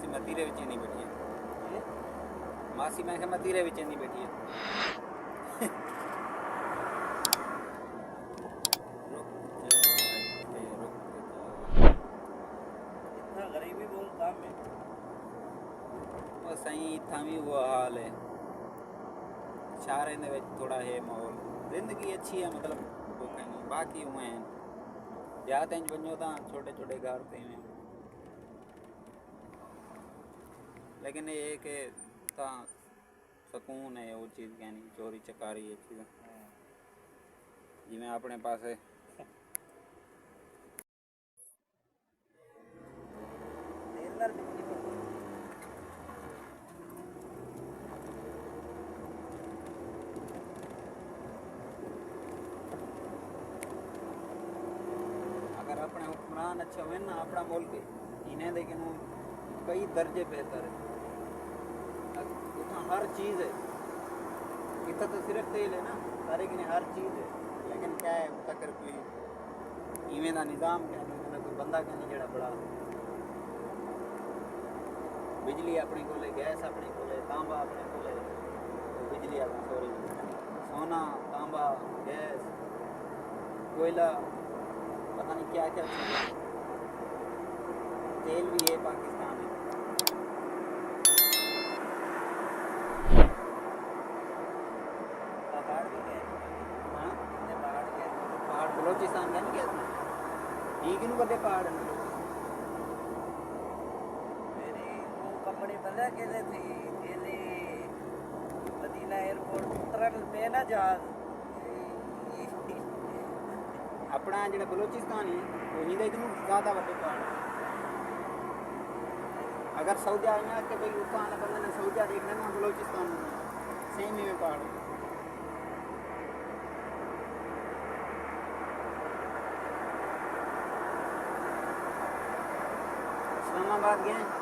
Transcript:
मासी मैं तीरे विच नहीं बैठी है मासी मैं तीरे विच नहीं बैठी है इतना गरीबी बहुत काम है वो सही इतना भी वो हाल है शहर दे विच थोड़ा है माहौल जिंदगी अच्छी है मतलब वो कहीं बाकी हुए हैं देहात वञो था छोटे छोटे घर थे में लेकिन ये है कि सुकून है वो चीज़ क्या नहीं चोरी चकारी ये चीज़ जिमें अपने पास है अगर अपने हुक्मरान अच्छे हुए ना अपना मुल्क इन्हें लेकिन वो कई दर्जे बेहतर है उतना हर चीज़ है इतना तो सिर्फ तेल है ना सारे की हर चीज़ है लेकिन क्या है तक कोई इवें का निज़ाम क्या नहीं कोई बंदा क्या नहीं जड़ा बड़ा बिजली अपने को गैस अपने को तांबा अपने को तो बिजली अपने सॉरी सोना तांबा गैस कोयला पता नहीं क्या क्या चीज़ है तेल भी है पाकिस्तान में पहाड़ भी गए हाँ पहाड़ गए पहाड़ बलोचिस्तान गए नहीं गए ठीक ही बड़े पहाड़ हैं मेरी वो कंपनी बंदा कैसे थी दिल्ली मदीना एयरपोर्ट उतरन पे ना जहाज अपना जो बलोचिस्तान है वो ही इतने ज़्यादा बड़े पहाड़ अगर सऊदिया आया कि भाई उतना आना बंदा ने सऊदिया देखना ना बलोचिस्तान में सेम ही में पहाड़ इस्लामाबाद गए